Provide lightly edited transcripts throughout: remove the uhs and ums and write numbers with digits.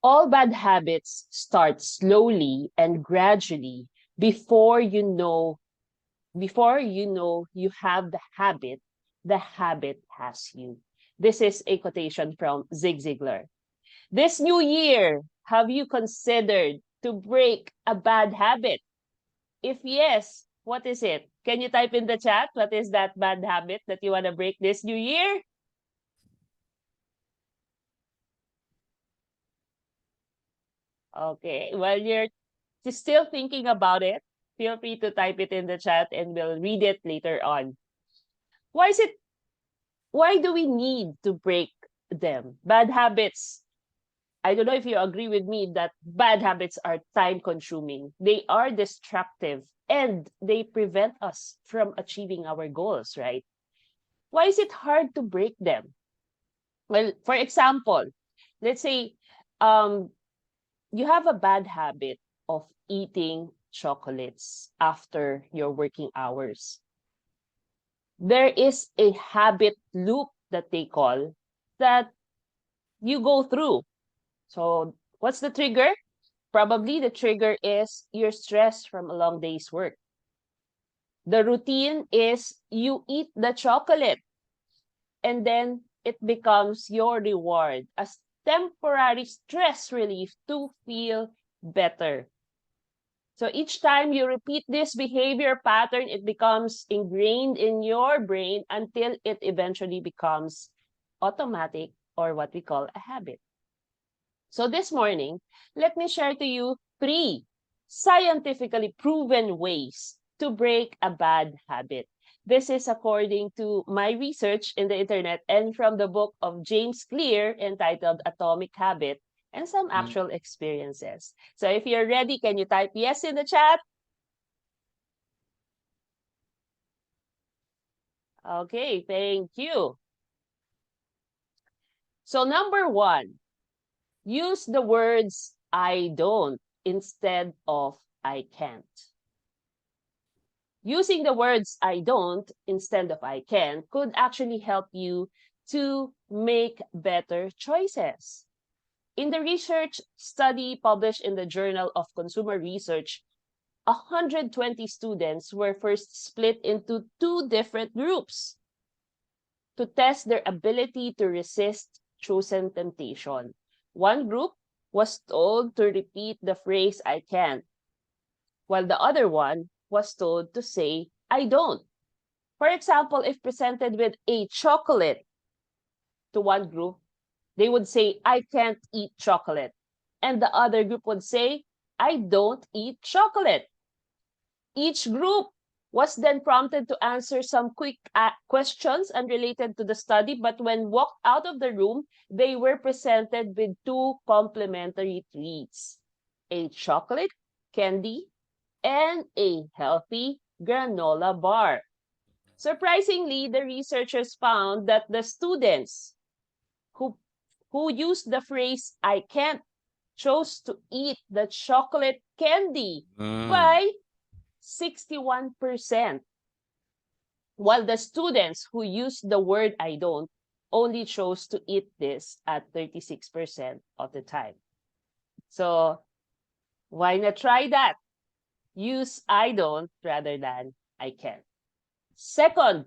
All bad habits start slowly and gradually before you know you have the habit has you. This is a quotation from Zig Ziglar. This new year, have you considered to break a bad habit? If yes, what is it? Can you type in the chat? What is that bad habit that you want to break this new year? Okay, well, you're still thinking about it. Feel free to type it in the chat and we'll read it later on. Why is it, why do we need to break them? Bad habits. I don't know if you agree with me that bad habits are time consuming. They are destructive and they prevent us from achieving our goals, right? Why is it hard to break them? Well, for example, let's say um, you have a bad habit of eating chocolates after your working hours. There is a habit loop that they call that you go through. So what's the trigger? Probably the trigger is your stress from a long day's work. The routine is you eat the chocolate and then it becomes your reward as temporary stress relief to feel better. So each time you repeat this behavior pattern, it becomes ingrained in your brain until it eventually becomes automatic or what we call a habit. So this morning, let me share to you 3 scientifically proven ways to break a bad habit. This is according to my research in the internet and from the book of James Clear entitled Atomic Habit and some actual experiences. So if you're ready, can you type yes in the chat? Okay, thank you. So number 1, use the words I don't instead of I can't. Using the words I don't instead of I can could actually help you to make better choices. In the research study published in the Journal of Consumer Research, 120 students were first split into 2 different groups to test their ability to resist chosen temptation. One group was told to repeat the phrase I can't, while the other one was told to say I don't. For example, if presented with a chocolate to one group, they would say, I can't eat chocolate. And the other group would say, I don't eat chocolate. Each group was then prompted to answer some quick questions unrelated to the study, but when walked out of the room, they were presented with 2 complementary treats, a chocolate candy and a healthy granola bar. Surprisingly, the researchers found that the students who used the phrase I can't chose to eat the chocolate candy by 61%, while the students who used the word I don't only chose to eat this at 36% of the time. So why not try that? Use I don't rather than I can. Second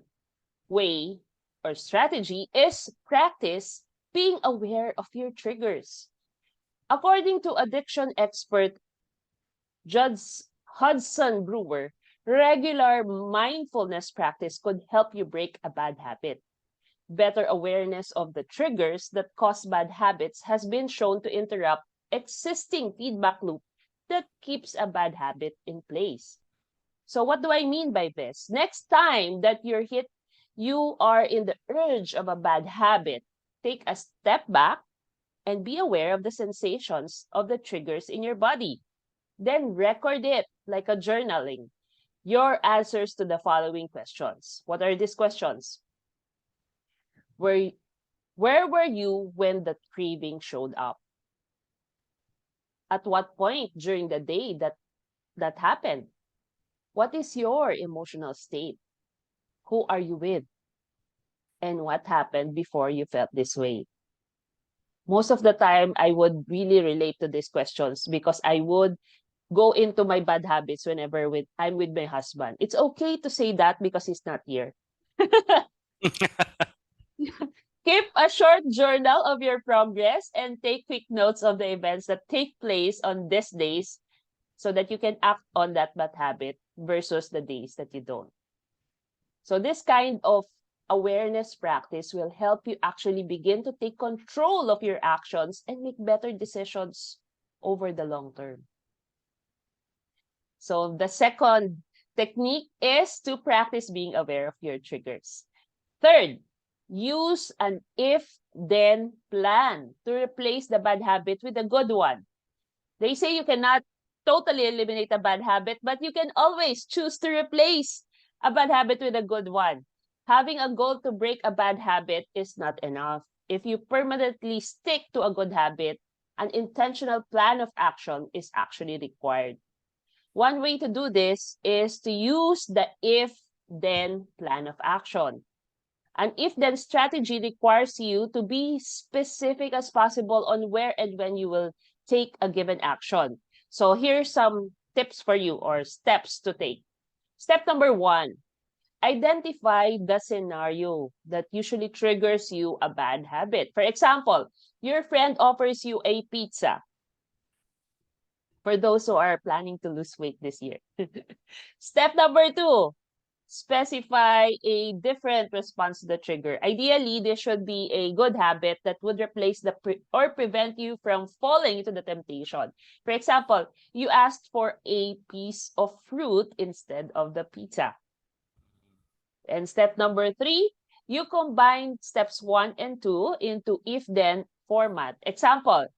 way or strategy is practice being aware of your triggers. According to addiction expert Judge Hudson Brewer, regular mindfulness practice could help you break a bad habit. Better awareness of the triggers that cause bad habits has been shown to interrupt existing feedback loop that keeps a bad habit in place. So what do I mean by this? Next time that you are in the urge of a bad habit, take a step back and be aware of the sensations of the triggers in your body. Then record it like a journaling. Your answers to the following questions. What are these questions? Where were you when the craving showed up? At what point during the day that happened? What is your emotional state? Who are you with? And what happened before you felt this way? Most of the time, I would really relate to these questions because I would go into my bad habits whenever I'm with my husband. It's okay to say that because he's not here. Keep a short journal of your progress and take quick notes of the events that take place on these days so that you can act on that bad habit versus the days that you don't. So this kind of awareness practice will help you actually begin to take control of your actions and make better decisions over the long term. So the second technique is to practice being aware of your triggers. Third, use an if-then plan to replace the bad habit with a good one. They say you cannot totally eliminate a bad habit, but you can always choose to replace a bad habit with a good one. Having a goal to break a bad habit is not enough. If you permanently stick to a good habit, an intentional plan of action is actually required. One way to do this is to use the if-then plan of action. An if-then strategy requires you to be specific as possible on where and when you will take a given action. So here's some tips for you or steps to take. Step number 1, identify the scenario that usually triggers you a bad habit. For example, your friend offers you a pizza. For those who are planning to lose weight this year. Step number 2, specify a different response to the trigger. Ideally, this should be a good habit that would replace or prevent you from falling into the temptation. For example, you asked for a piece of fruit instead of the pizza. And step number 3, you combine steps 1 and 2 into if-then format. Example,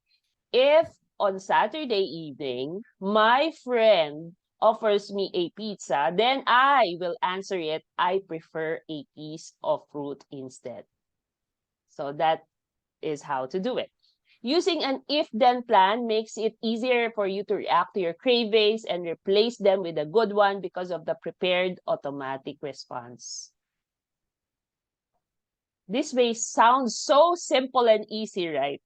if on Saturday evening, my friend offers me a pizza, then I will answer it, I prefer a piece of fruit instead. So that is how to do it. Using an if-then plan makes it easier for you to react to your cravings and replace them with a good one because of the prepared automatic response. This may sound so simple and easy, right?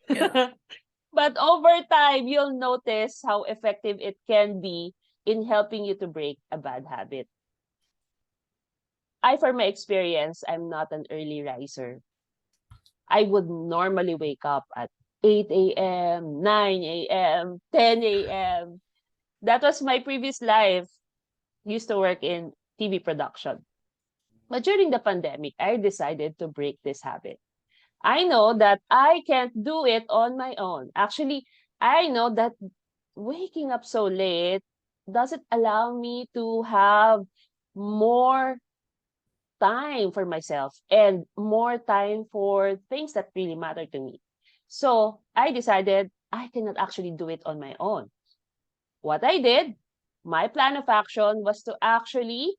Yeah. But over time, you'll notice how effective it can be in helping you to break a bad habit. For my experience, I'm not an early riser. I would normally wake up at 8 a.m., 9 a.m., 10 a.m. That was my previous life. Used to work in TV production. But during the pandemic, I decided to break this habit. I know that I can't do it on my own. Actually, I know that waking up so late doesn't allow me to have more time for myself and more time for things that really matter to me. So I decided I cannot actually do it on my own. What I did, my plan of action was to actually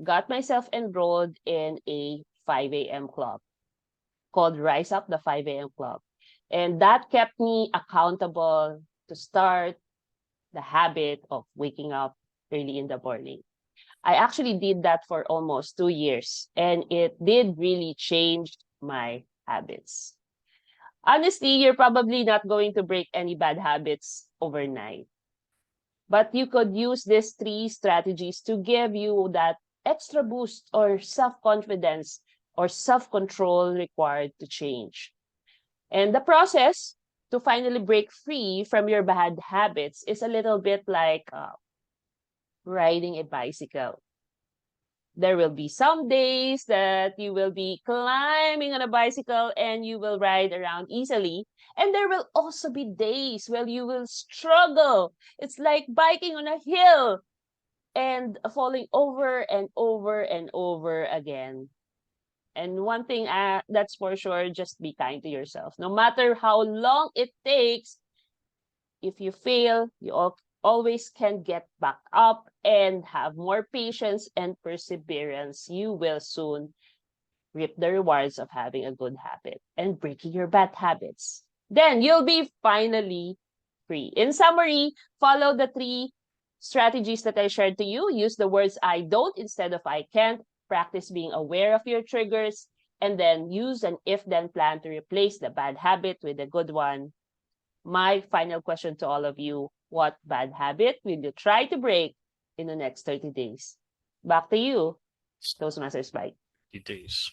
got myself enrolled in a 5 a.m. club called Rise Up the 5 a.m. Club. And that kept me accountable to start the habit of waking up early in the morning. I actually did that for almost 2 years, and it did really change my habits. Honestly, you're probably not going to break any bad habits overnight, but you could use these 3 strategies to give you that extra boost or self-confidence or self-control required to change. And the process to finally break free from your bad habits is a little bit like riding a bicycle. There will be some days that you will be climbing on a bicycle and you will ride around easily. And there will also be days where you will struggle. It's like biking on a hill and falling over and over and over again. And one thing that's for sure, just be kind to yourself. No matter how long it takes, if you fail, you always can get back up and have more patience and perseverance. You will soon reap the rewards of having a good habit and breaking your bad habits. Then you'll be finally free. In summary, follow the 3 strategies that I shared to you. Use the words I don't instead of I can't. Practice being aware of your triggers. and then use an if-then plan to replace the bad habit with a good one. My final question to all of you, what bad habit will you try to break in the next 30 days? Back to you, Toastmasters Bite. 30 days.